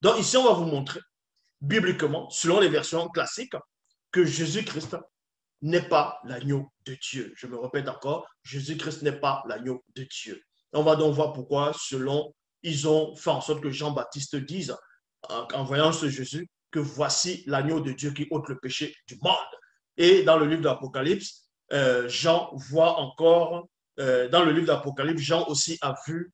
Donc ici, on va vous montrer bibliquement, selon les versions classiques, que Jésus-Christ n'est pas l'agneau de Dieu. Je me répète encore, Jésus-Christ n'est pas l'agneau de Dieu. On va donc voir pourquoi, selon, ils ont fait en sorte que Jean-Baptiste dise, en voyant ce Jésus, que voici l'agneau de Dieu qui ôte le péché du monde. Et dans le livre de l'Apocalypse, Jean voit encore, dans le livre d'Apocalypse, Jean aussi a vu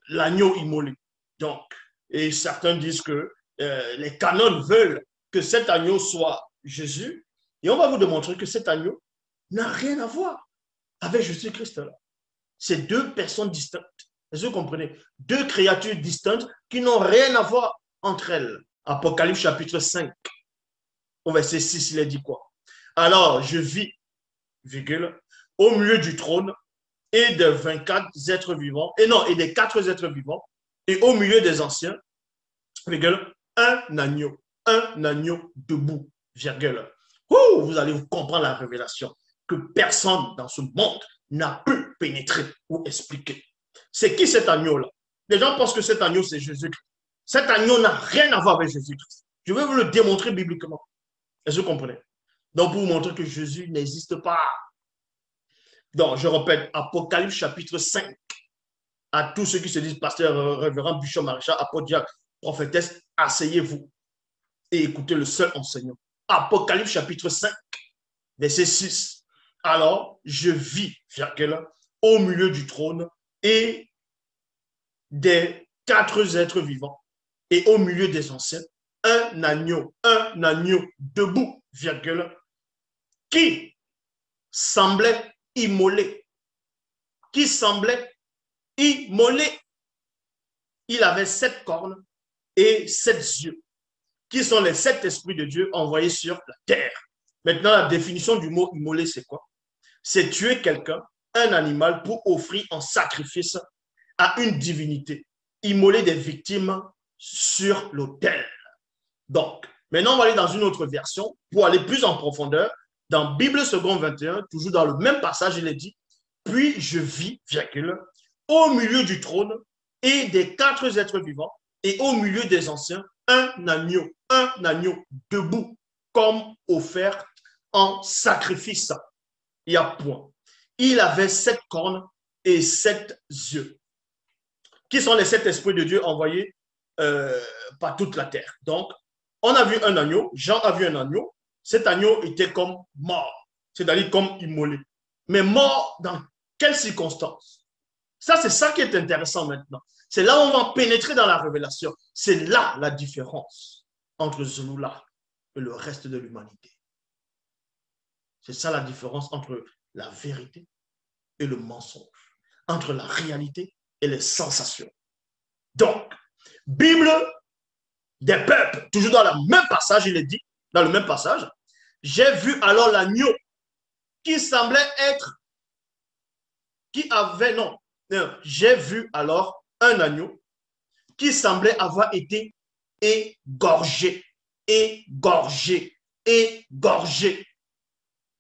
l'agneau immolé. Donc, et certains disent que les canons veulent que cet agneau soit Jésus, et on va vous démontrer que cet agneau n'a rien à voir avec Jésus-Christ. C'est deux personnes distinctes. Est-ce que vous comprenez? Deux créatures distinctes qui n'ont rien à voir entre elles. Apocalypse chapitre 5, au verset 6, il est dit quoi? Alors, je vis, virgule, au milieu du trône et des 24 êtres vivants, et non, et des 4 êtres vivants, et au milieu des anciens, virgule, un agneau debout, virgule. Ouh, vous allez vous comprendre la révélation que personne dans ce monde n'a pu pénétrer ou expliquer. C'est qui cet agneau-là? Les gens pensent que cet agneau, c'est Jésus-Christ. Cet agneau n'a rien à voir avec Jésus-Christ. Je vais vous le démontrer bibliquement. Est-ce que vous comprenez? Donc, pour vous montrer que Jésus n'existe pas. Donc, je répète, Apocalypse chapitre 5. À tous ceux qui se disent pasteur, révérend, bishop, maréchal, apôtre, diacre, prophétesse, asseyez-vous et écoutez le seul enseignant. Apocalypse chapitre 5, verset 6. Alors, je vis, virgule, au milieu du trône et des 4 êtres vivants et au milieu des anciens, un agneau debout, virgule, qui semblait immolé. Qui semblait immolé. Il avait 7 cornes et 7 yeux, qui sont les 7 esprits de Dieu envoyés sur la terre. Maintenant, la définition du mot immolé, c'est quoi? C'est tuer quelqu'un, un animal, pour offrir en sacrifice à une divinité. Immoler des victimes sur l'autel. Donc, maintenant, on va aller dans une autre version pour aller plus en profondeur. Dans Bible seconde 21, toujours dans le même passage, il est dit, puis je vis, virgule, au milieu du trône et des 4 êtres vivants et au milieu des anciens, un agneau debout, comme offert en sacrifice. Il y a point. Il avait 7 cornes et 7 yeux. Qui sont les 7 esprits de Dieu envoyés par toute la terre. Donc, on a vu un agneau, Jean a vu un agneau, cet agneau était comme mort, c'est-à-dire comme immolé. Mais mort dans quelles circonstances? Ça, c'est ça qui est intéressant maintenant. C'est là où on va pénétrer dans la révélation. C'est là la différence entre Zelula et le reste de l'humanité. C'est ça la différence entre la vérité et le mensonge, entre la réalité et les sensations. Donc, Bible des peuples, toujours dans le même passage, il est dit, dans le même passage, j'ai vu alors l'agneau qui semblait être, qui avait, non, j'ai vu alors un agneau qui semblait avoir été égorgé. Il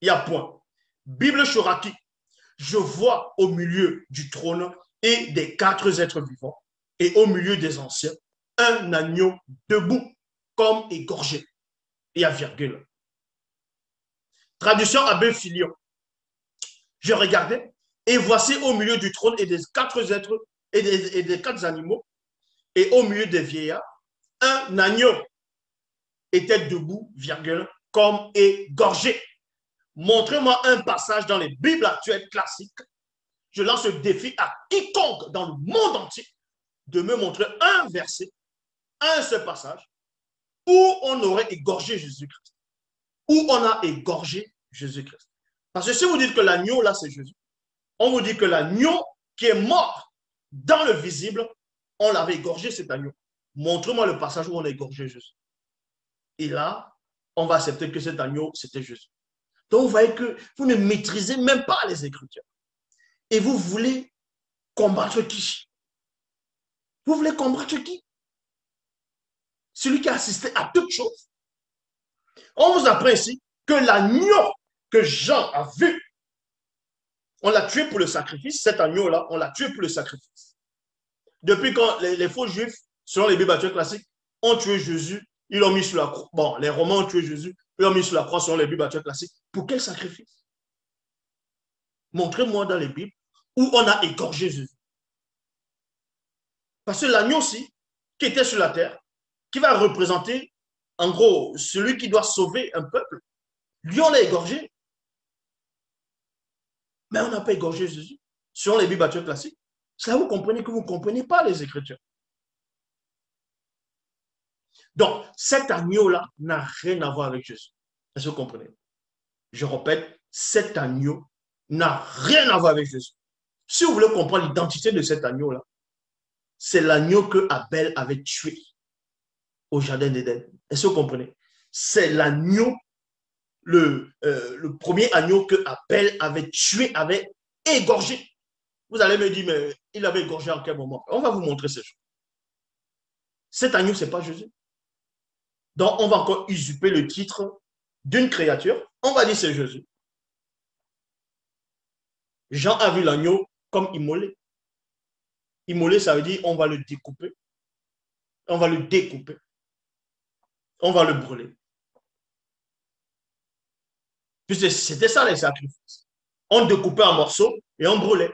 y a point. Bible Shoraki, je vois au milieu du trône et des 4 êtres vivants et au milieu des anciens un agneau debout comme égorgé. Il y a virgule. Traduction Abbé Filion. Je regardais et voici au milieu du trône et des 4 êtres et des 4 animaux et au milieu des vieillards un agneau était debout, virgule, comme égorgé. Montrez-moi un passage dans les Bibles actuelles classiques. Je lance le défi à quiconque dans le monde entier de me montrer un verset, un seul passage, où on aurait égorgé Jésus-Christ. Où on a égorgé Jésus-Christ. Parce que si vous dites que l'agneau, là, c'est Jésus, on vous dit que l'agneau qui est mort dans le visible, on l'avait égorgé, cet agneau. Montrez-moi le passage où on a égorgé Jésus. Et là, on va accepter que cet agneau, c'était Jésus. Donc, vous voyez que vous ne maîtrisez même pas les Écritures. Et vous voulez combattre qui? Vous voulez combattre qui? Celui qui a assisté à toutes choses. On vous apprend ici que l'agneau que Jean a vu, on l'a tué pour le sacrifice. Cet agneau-là, on l'a tué pour le sacrifice. Depuis quand les faux juifs selon les Bibles actuelles classiques, ont tué Jésus, ils l'ont mis sur la croix. Bon, les Romains ont tué Jésus, ils l'ont mis sur la croix selon les Bibles actuelles classiques. Pour quel sacrifice? Montrez-moi dans les Bibles où on a égorgé Jésus. Parce que l'agneau-ci, qui était sur la terre, qui va représenter, en gros, celui qui doit sauver un peuple, lui, on l'a égorgé. Mais on n'a pas égorgé Jésus. Selon les Bibles actuelles classiques. C'est là vous comprenez que vous ne comprenez pas les Écritures. Donc, cet agneau-là n'a rien à voir avec Jésus. Est-ce que vous comprenez? Je répète, cet agneau n'a rien à voir avec Jésus. Si vous voulez comprendre l'identité de cet agneau-là, c'est l'agneau que Abel avait tué au jardin d'Éden. Est-ce que vous comprenez? C'est l'agneau, le premier agneau que Abel avait tué, avait égorgé. Vous allez me dire, mais il avait égorgé en quel moment? On va vous montrer ces choses. Cet agneau, ce n'est pas Jésus. Donc, on va encore usurper le titre d'une créature. On va dire c'est Jésus. Jean a vu l'agneau comme immolé. Immolé, ça veut dire on va le découper. On va le découper. On va le brûler. Puisque c'était ça les sacrifices. On découpait en morceaux et on brûlait.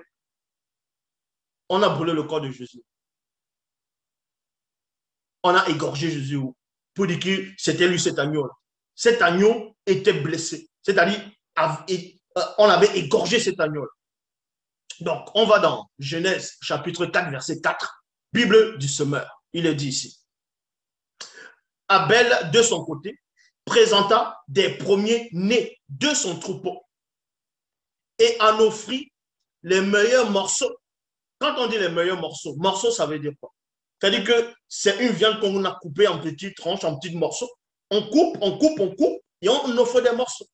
On a brûlé le corps de Jésus. On a égorgé Jésus pour dire que c'était lui cet agneau-là. Cet agneau était blessé. C'est-à-dire, on avait égorgé cet agneau-là. Donc, on va dans Genèse chapitre 4, verset 4, Bible du semeur. Il est dit ici. Abel, de son côté, présenta des premiers-nés de son troupeau et en offrit les meilleurs morceaux. Quand on dit les meilleurs morceaux, morceaux, ça veut dire quoi? C'est-à-dire que c'est une viande qu'on a coupée en petites tranches, en petits morceaux. On coupe, on coupe, on coupe et on offre des morceaux.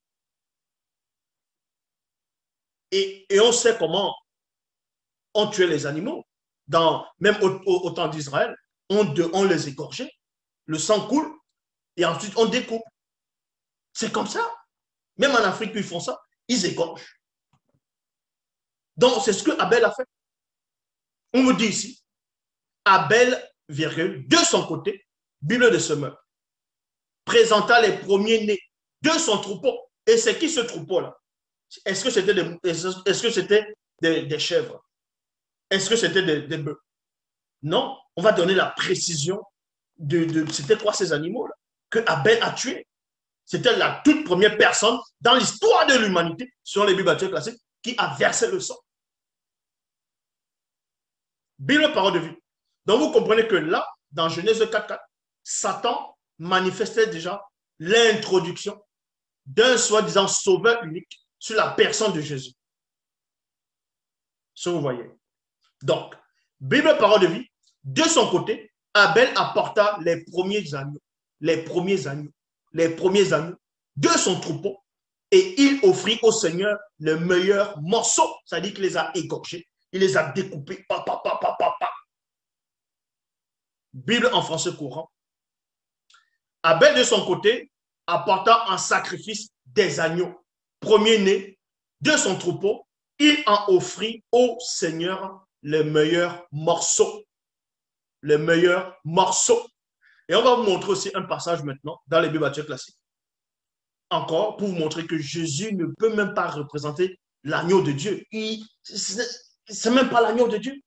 Et on sait comment on tuait les animaux. Même au temps d'Israël, on les égorgeait, le sang coule et ensuite on découpe. C'est comme ça. Même en Afrique, ils font ça. Ils égorgent. Donc, c'est ce que Abel a fait. On vous dit ici, Abel, de son côté, Bible de semeur, présenta les premiers-nés de son troupeau. Et c'est qui ce troupeau-là? Est-ce que c'était des chèvres? Est-ce que c'était des bœufs? Non, on va donner la précision c'était quoi ces animaux-là que Abel a tués. C'était la toute première personne dans l'histoire de l'humanité, selon les Bibles actuelles classiques, qui a versé le sang. Bible parole de vie. Donc vous comprenez que là, dans Genèse 4.4, Satan manifestait déjà l'introduction d'un soi-disant sauveur unique sur la personne de Jésus. Ça, vous voyez. Donc, Bible parole de vie, de son côté, Abel apporta les premiers agneaux de son troupeau et il offrit au Seigneur le meilleur morceau, c'est-à-dire qu'il les a égorgés, il les a découpés. Bible en français courant. Abel de son côté apporta en sacrifice des agneaux, premier-né de son troupeau, il en offrit au Seigneur les meilleurs morceaux. Les meilleurs morceaux. Et on va vous montrer aussi un passage maintenant dans les Bibles actuelles classiques. Encore pour vous montrer que Jésus ne peut même pas représenter l'agneau de Dieu. C'est même pas l'agneau de Dieu.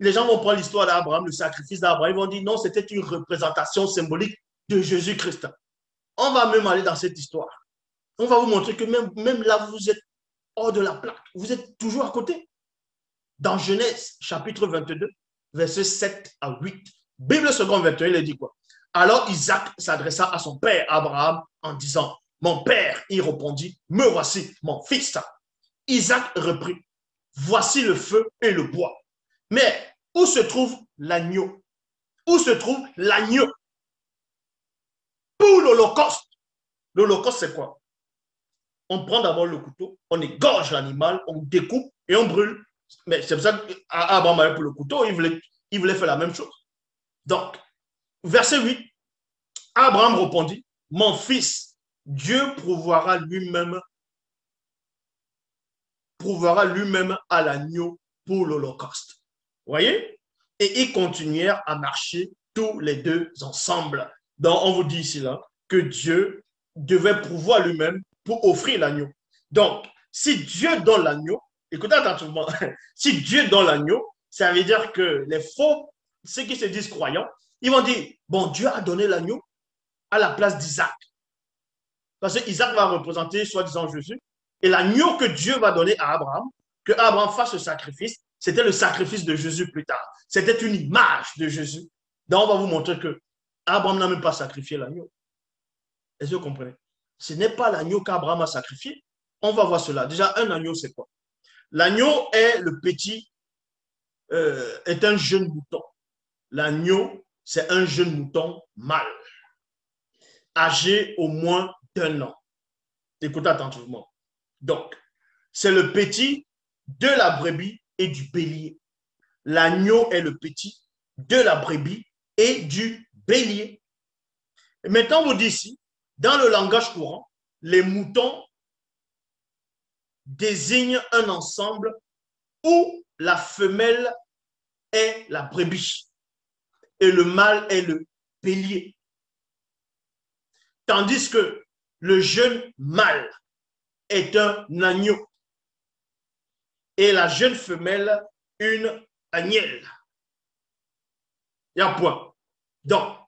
Les gens vont prendre l'histoire d'Abraham, le sacrifice d'Abraham, ils vont dire non, c'était une représentation symbolique de Jésus-Christ. On va même aller dans cette histoire. On va vous montrer que même là, vous êtes hors de la plaque. Vous êtes toujours à côté. Dans Genèse, chapitre 22, versets 7 à 8, Bible seconde 21, il dit quoi? Alors Isaac s'adressa à son père Abraham en disant, mon père, il répondit, me voici, mon fils. Isaac reprit, voici le feu et le bois. Mais où se trouve l'agneau? Où se trouve l'agneau? Pour l'Holocauste. L'Holocauste, c'est quoi? On prend d'abord le couteau, on égorge l'animal, on découpe et on brûle. Mais c'est pour ça qu'Abraham avait pour le couteau, il voulait faire la même chose. Donc, verset 8, Abraham répondit, mon fils, Dieu pourvoira lui-même à l'agneau pour l'Holocauste. Vous voyez? Et ils continuèrent à marcher tous les deux ensemble. Donc, on vous dit ici là que Dieu devait pouvoir lui-même pour offrir l'agneau. Donc, si Dieu donne l'agneau, écoutez attentivement, si Dieu donne l'agneau, ça veut dire que les faux, ceux qui se disent croyants, ils vont dire, bon, Dieu a donné l'agneau à la place d'Isaac. Parce que Isaac va représenter soi-disant Jésus. Et l'agneau que Dieu va donner à Abraham, que Abraham fasse ce sacrifice, c'était le sacrifice de Jésus plus tard. C'était une image de Jésus. Donc, on va vous montrer que Abraham n'a même pas sacrifié l'agneau. Est-ce que vous comprenez? Ce n'est pas l'agneau qu'Abraham a sacrifié. On va voir cela. Déjà, un agneau, c'est quoi? L'agneau est le petit, est un jeune mouton. L'agneau, c'est un jeune mouton mâle, âgé au moins d'1 an. Écoutez attentivement. Donc, c'est le petit de la brebis et du bélier. L'agneau est le petit de la brebis et du bélier. Et maintenant, on vous dit ici, dans le langage courant, les moutons désignent un ensemble où la femelle est la brebis et le mâle est le bélier. Tandis que le jeune mâle est un agneau et la jeune femelle une agnelle. Il y a un point. Donc,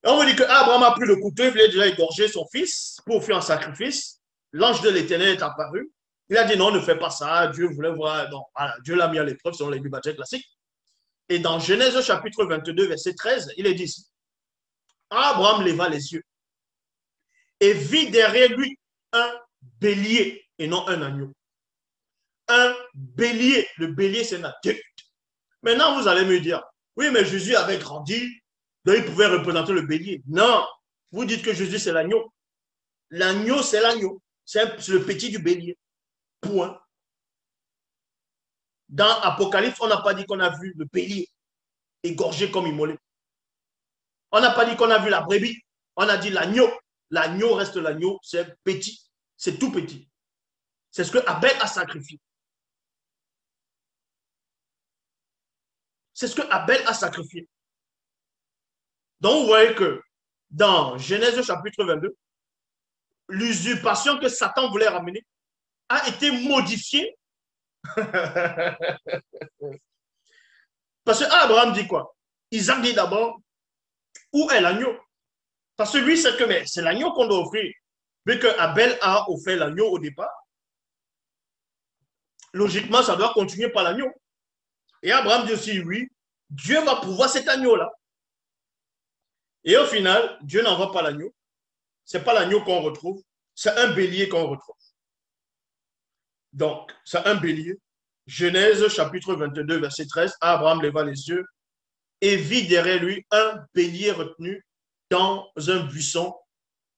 on vous dit que Abraham a pris le couteau, il voulait déjà égorger son fils pour faire un sacrifice. L'ange de l'Éternel est apparu. Il a dit non, ne fais pas ça. Dieu voulait voir. Non, voilà, Dieu l'a mis à l'épreuve selon les Bibles classiques. Et dans Genèse chapitre 22, verset 13, il est dit ici, Abraham leva les yeux et vit derrière lui un bélier et non un agneau. Un bélier. Le bélier, c'est un adulte. Maintenant, vous allez me dire, oui, mais Jésus avait grandi, donc il pouvait représenter le bélier. Non, vous dites que Jésus, c'est l'agneau. L'agneau, c'est l'agneau. C'est le petit du bélier. Point. Dans Apocalypse, on n'a pas dit qu'on a vu le bélier égorgé comme immolé. On n'a pas dit qu'on a vu la brebis. On a dit l'agneau. L'agneau reste l'agneau, c'est petit. C'est tout petit. C'est ce que Abel a sacrifié. C'est ce que Abel a sacrifié. Donc, vous voyez que dans Genèse chapitre 22, l'usurpation que Satan voulait ramener a été modifiée. Parce que Abraham dit quoi? Isaac dit d'abord, où est l'agneau? Parce que lui, c'est que c'est l'agneau qu'on doit offrir. Vu que Abel a offert l'agneau au départ, logiquement, ça doit continuer par l'agneau. Et Abraham dit aussi, oui, Dieu va pouvoir cet agneau-là. Et au final, Dieu n'envoie pas l'agneau. Ce n'est pas l'agneau qu'on retrouve, c'est un bélier qu'on retrouve. Donc, c'est un bélier. Genèse chapitre 22, verset 13, Abraham leva les yeux et vit derrière lui un bélier retenu dans un buisson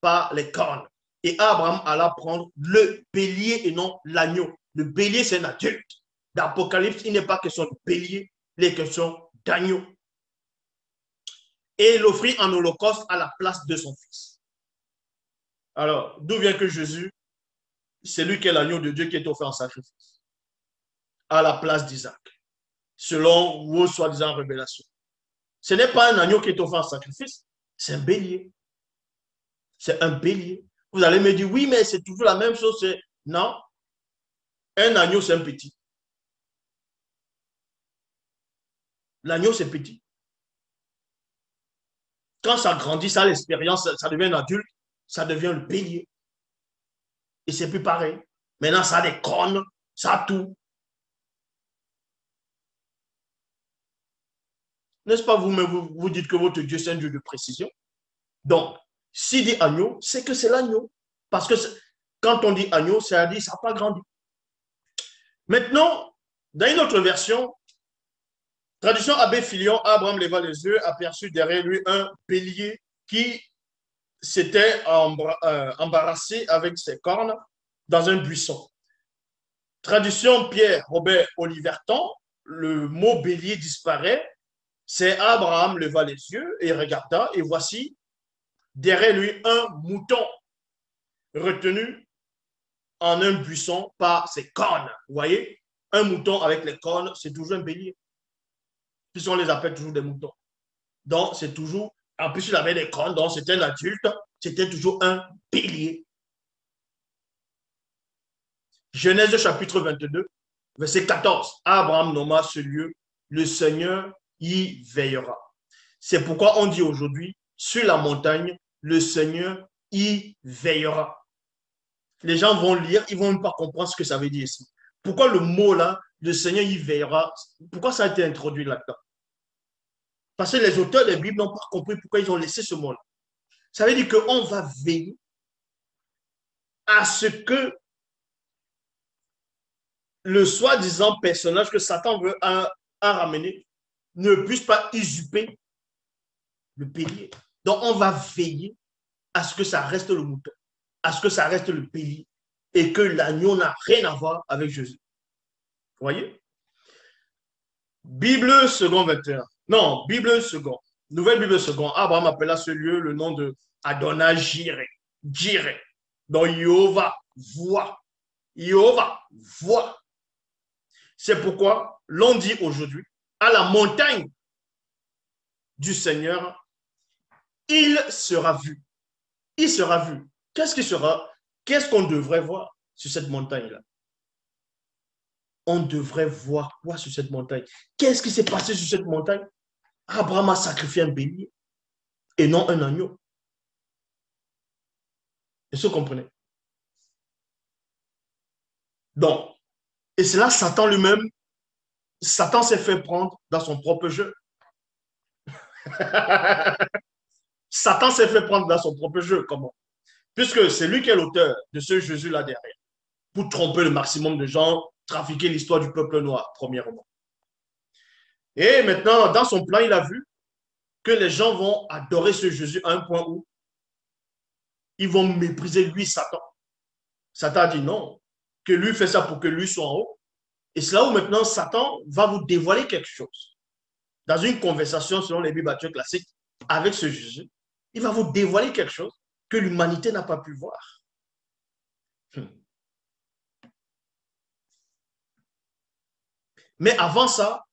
par les cornes. Et Abraham alla prendre le bélier et non l'agneau. Le bélier, c'est un adulte. Dans l'Apocalypse, il n'est pas question de bélier, il est question d'agneau. Et l'offrit en holocauste à la place de son fils. Alors, d'où vient que Jésus, c'est lui qui est l'agneau de Dieu qui est offert en sacrifice à la place d'Isaac, selon vos soi-disant révélations. Ce n'est pas un agneau qui est offert en sacrifice, c'est un bélier. C'est un bélier. Vous allez me dire, oui, mais c'est toujours la même chose. Non, un agneau, c'est un petit. L'agneau, c'est petit. Quand ça grandit, ça a l'expérience, ça devient un adulte, ça devient le bélier. Et c'est plus pareil. Maintenant, ça a des cornes, ça a tout. N'est-ce pas vous-même, vous dites que votre Dieu, c'est un Dieu de précision. Donc, s'il dit agneau, c'est que c'est l'agneau. Parce que quand on dit agneau, ça dit ça n'a pas grandi. Maintenant, dans une autre version, traduction Abbé Filion, Abraham leva les yeux, aperçut derrière lui un bélier qui s'était embarrassé avec ses cornes dans un buisson. Traduction Pierre Robert Oliverton, le mot bélier disparaît. C'est Abraham leva les yeux et regarda, et voici derrière lui un mouton retenu en un buisson par ses cornes. Vous voyez, un mouton avec les cornes, c'est toujours un bélier. Puisqu'on les appelle toujours des moutons. Donc, c'est toujours, en plus, il avait des cornes, donc c'était un adulte, c'était toujours un bélier. Genèse chapitre 22, verset 14. Abraham nomma ce lieu, le Seigneur y veillera. C'est pourquoi on dit aujourd'hui, sur la montagne, le Seigneur y veillera. Les gens vont lire, ils ne vont pas comprendre ce que ça veut dire ici. Pourquoi le mot là, le Seigneur y veillera, pourquoi ça a été introduit là-dedans? Parce que les auteurs des Bibles n'ont pas compris pourquoi ils ont laissé ce mot là. Ça veut dire qu'on va veiller à ce que le soi-disant personnage que Satan veut ramener ne puisse pas usurper le bélier. Donc, on va veiller à ce que ça reste le mouton, à ce que ça reste le bélier et que l'agneau n'a rien à voir avec Jésus. Vous voyez? Bible second 21. Non, Bible second. Nouvelle Bible second. Abraham appela ce lieu le nom de Adonai Jireh. Jireh. Donc, Jéhovah voit. Jéhovah voit. C'est pourquoi l'on dit aujourd'hui, à la montagne du Seigneur, il sera vu. Il sera vu. Qu'est-ce qu'il sera? Qu'est-ce qu'on devrait voir sur cette montagne-là? On devrait voir quoi sur cette montagne? Qu'est-ce qui s'est passé sur cette montagne? Abraham a sacrifié un bélier et non un agneau. Est-ce que vous comprenez? Donc, et c'est là Satan lui-même, Satan s'est fait prendre dans son propre jeu. Satan s'est fait prendre dans son propre jeu. Comment? Puisque c'est lui qui est l'auteur de ce Jésus-là derrière, pour tromper le maximum de gens, trafiquer l'histoire du peuple noir, premièrement. Et maintenant, dans son plan, il a vu que les gens vont adorer ce Jésus à un point où ils vont mépriser lui, Satan. Satan a dit non, que lui fait ça pour que lui soit en haut. Et c'est là où maintenant Satan va vous dévoiler quelque chose. Dans une conversation selon les Bibles classiques avec ce Jésus, il va vous dévoiler quelque chose que l'humanité n'a pas pu voir. Mais avant ça,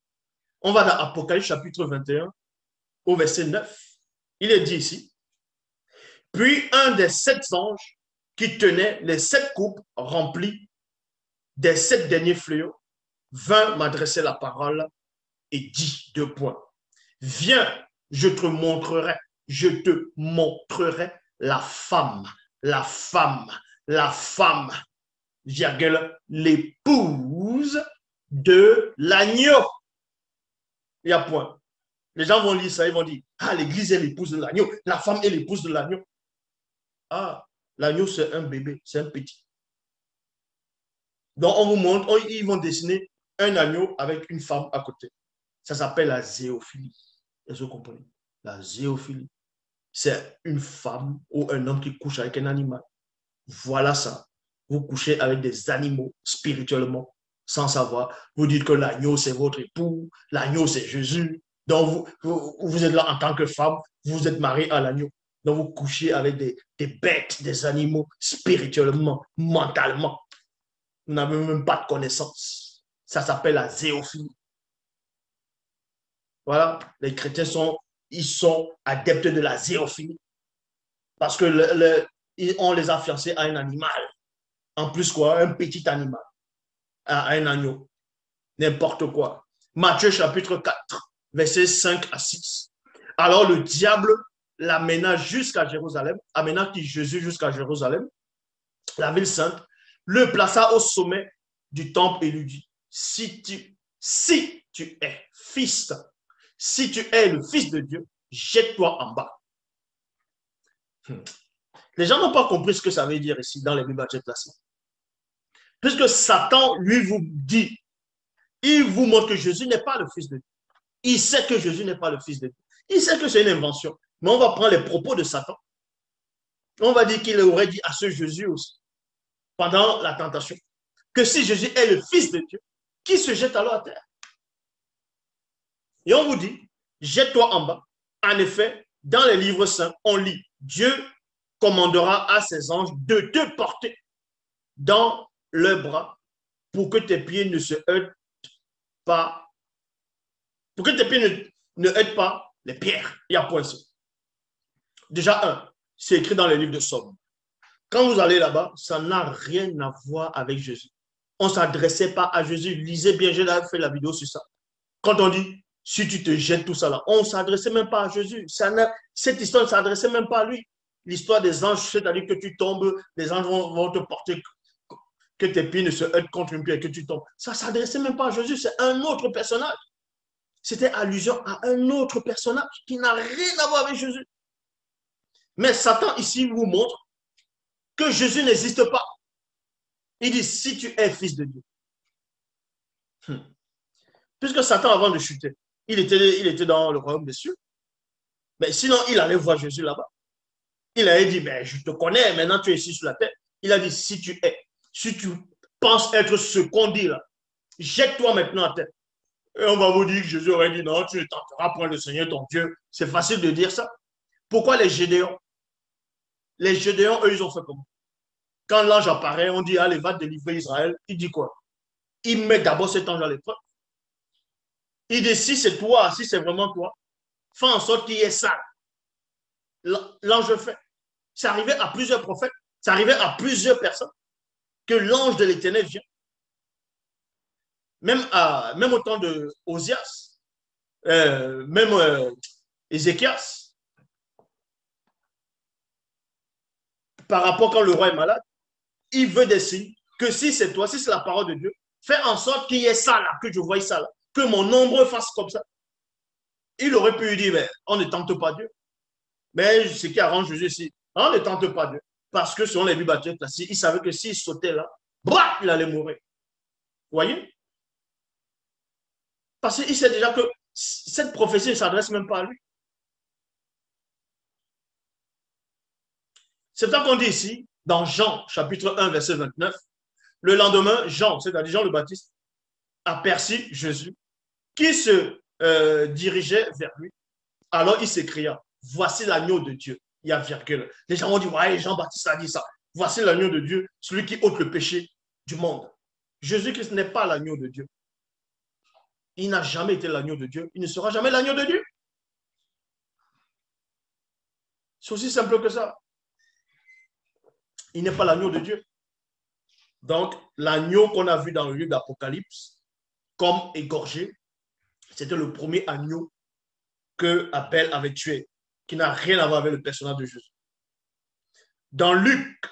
on va dans Apocalypse chapitre 21 au verset 9. Il est dit ici, puis un des 7 anges qui tenait les 7 coupes remplies des 7 derniers fléaux vint m'adresser la parole et dit 2 points. Viens, je te montrerai la femme, virgule, l'épouse de l'agneau. Il y a point. Les gens vont lire ça, ils vont dire, ah, l'église est l'épouse de l'agneau, la femme est l'épouse de l'agneau. Ah, l'agneau c'est un bébé, c'est un petit. Donc on vous montre, ils vont dessiner un agneau avec une femme à côté. Ça s'appelle la zéophilie. Est-ce que vous comprenez? La zéophilie. C'est une femme ou un homme qui couche avec un animal. Voilà ça. Vous couchez avec des animaux spirituellement, sans savoir. Vous dites que l'agneau, c'est votre époux, l'agneau, c'est Jésus. Donc, vous êtes là en tant que femme, vous êtes marié à l'agneau. Donc, vous couchez avec des bêtes, des animaux, spirituellement, mentalement. Vous n'avez même pas de connaissance. Ça s'appelle la zéophilie. Voilà, les chrétiens sont adeptes de la zéophilie. Parce que on les a fiancés à un animal. En plus, quoi, un petit animal. À un agneau. N'importe quoi. Matthieu chapitre 4, versets 5 à 6. Alors le diable l'amena jusqu'à Jérusalem, amena Jésus jusqu'à Jérusalem, la ville sainte, le plaça au sommet du temple et lui dit, si tu es fils, si tu es le fils de Dieu, jette-toi en bas. Les gens n'ont pas compris ce que ça veut dire ici dans les Bibles classiques. Puisque Satan, lui, vous dit, il vous montre que Jésus n'est pas le fils de Dieu. Il sait que Jésus n'est pas le fils de Dieu. Il sait que c'est une invention. Mais on va prendre les propos de Satan. On va dire qu'il aurait dit à ce Jésus aussi, pendant la tentation, que si Jésus est le fils de Dieu, qui se jette alors à terre? Et on vous dit, jette-toi en bas. En effet, dans les livres saints, on lit, Dieu commandera à ses anges de te porter dans le bras pour que tes pieds ne se heurtent pas, pour que tes pieds ne heurtent pas les pierres. Il y a point ça. Déjà, c'est écrit dans les livres de Somme. Quand vous allez là-bas, ça n'a rien à voir avec Jésus. On ne s'adressait pas à Jésus. Lisez bien, j'ai fait la vidéo sur ça. Quand on dit, si tu te jettes tout ça là, on ne s'adressait même pas à Jésus. Cette histoire ne s'adressait même pas à lui. L'histoire des anges, c'est-à-dire que tu tombes, les anges vont te porter, que tes pieds ne se heurtent contre une pierre, que tu tombes. Ça ne s'adressait même pas à Jésus, c'est un autre personnage. C'était allusion à un autre personnage qui n'a rien à voir avec Jésus. Mais Satan ici vous montre que Jésus n'existe pas. Il dit, si tu es fils de Dieu. Puisque Satan, avant de chuter, il était dans le royaume des cieux. Mais sinon, il allait voir Jésus là-bas. Il avait dit, ben, je te connais, maintenant tu es ici sur la terre. Il a dit, si tu penses être ce qu'on dit là, jette-toi maintenant à terre. Et on va vous dire que Jésus aurait dit, non, tu ne tenteras point le Seigneur ton Dieu. C'est facile de dire ça. Pourquoi les Gédéons? Les Gédéons, eux, ils ont fait comment? Quand l'ange apparaît, on dit, allez, va délivrer Israël. Il dit quoi? Il met d'abord cet ange à l'épreuve. Il dit, si c'est toi, si c'est vraiment toi, fais en sorte qu'il y ait ça. L'ange fait. C'est arrivé à plusieurs prophètes, c'est arrivé à plusieurs personnes que l'ange de l'Éternel vient. Même au temps de Osias, même Ézéchias, par rapport quand le roi est malade, il veut des signes que si c'est toi, si c'est la parole de Dieu, fais en sorte qu'il y ait ça là, que je voie ça là, que mon ombre fasse comme ça. Il aurait pu lui dire, mais on ne tente pas Dieu. Mais ce qui arrange Jésus ici, on ne tente pas Dieu. Parce que selon les Bibles classiques, il savait que s'il sautait là, bah, il allait mourir. Vous voyez? Parce qu'il sait déjà que cette prophétie ne s'adresse même pas à lui. C'est ça qu'on dit ici, dans Jean, chapitre 1, verset 29. Le lendemain, Jean, c'est-à-dire Jean le Baptiste, aperçut Jésus qui se dirigeait vers lui. Alors il s'écria, voici l'agneau de Dieu. Il y a virgule. Les gens ont dit, ouais, Jean-Baptiste a dit ça. Voici l'agneau de Dieu, celui qui ôte le péché du monde. Jésus-Christ n'est pas l'agneau de Dieu. Il n'a jamais été l'agneau de Dieu. Il ne sera jamais l'agneau de Dieu. C'est aussi simple que ça. Il n'est pas l'agneau de Dieu. Donc, l'agneau qu'on a vu dans le livre d'Apocalypse, comme égorgé, c'était le premier agneau que Abel avait tué, qui n'a rien à voir avec le personnage de Jésus. Dans Luc,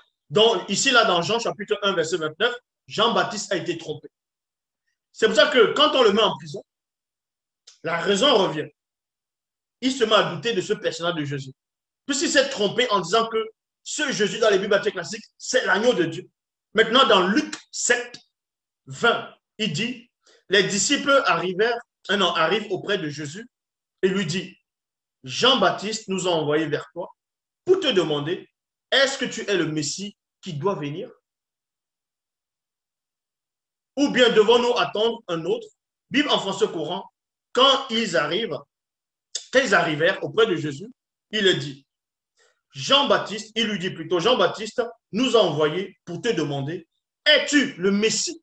ici là dans Jean chapitre 1, verset 29, Jean-Baptiste a été trompé. C'est pour ça que quand on le met en prison, la raison revient. Il se met à douter de ce personnage de Jésus. Puisqu'il s'est trompé en disant que ce Jésus dans les Bibles classiques, c'est l'agneau de Dieu. Maintenant, dans Luc 7, 20, il dit, les disciples arrivent auprès de Jésus et lui dit, Jean-Baptiste nous a envoyés vers toi pour te demander, est-ce que tu es le Messie qui doit venir? Ou bien devons-nous attendre un autre? Bible en français courant, quand ils arrivèrent auprès de Jésus, il leur dit, Jean-Baptiste, il lui dit plutôt, Jean-Baptiste nous a envoyés pour te demander, es-tu le Messie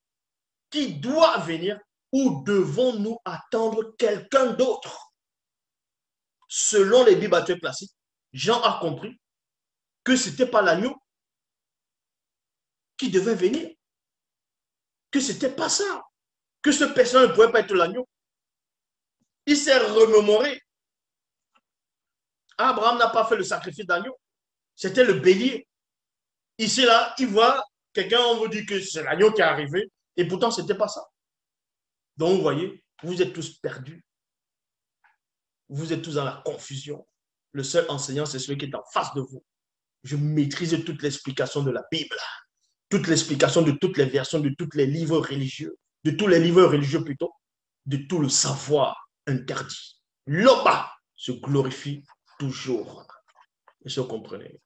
qui doit venir ou devons-nous attendre quelqu'un d'autre? Selon les Bibles classiques, Jean a compris que ce n'était pas l'agneau qui devait venir, que ce n'était pas ça, que ce personnage ne pouvait pas être l'agneau. Il s'est remémoré. Abraham n'a pas fait le sacrifice d'agneau, c'était le bélier. Ici, là, il voit quelqu'un, on vous dit que c'est l'agneau qui est arrivé, et pourtant, ce n'était pas ça. Donc, vous voyez, vous êtes tous perdus. Vous êtes tous dans la confusion. Le seul enseignant, c'est celui qui est en face de vous. Je maîtrise toute l'explication de la Bible, toute l'explication de toutes les versions, de tous les livres religieux, de tous les livres religieux plutôt, de tout le savoir interdit. L'Oba se glorifie toujours. Et se comprenez.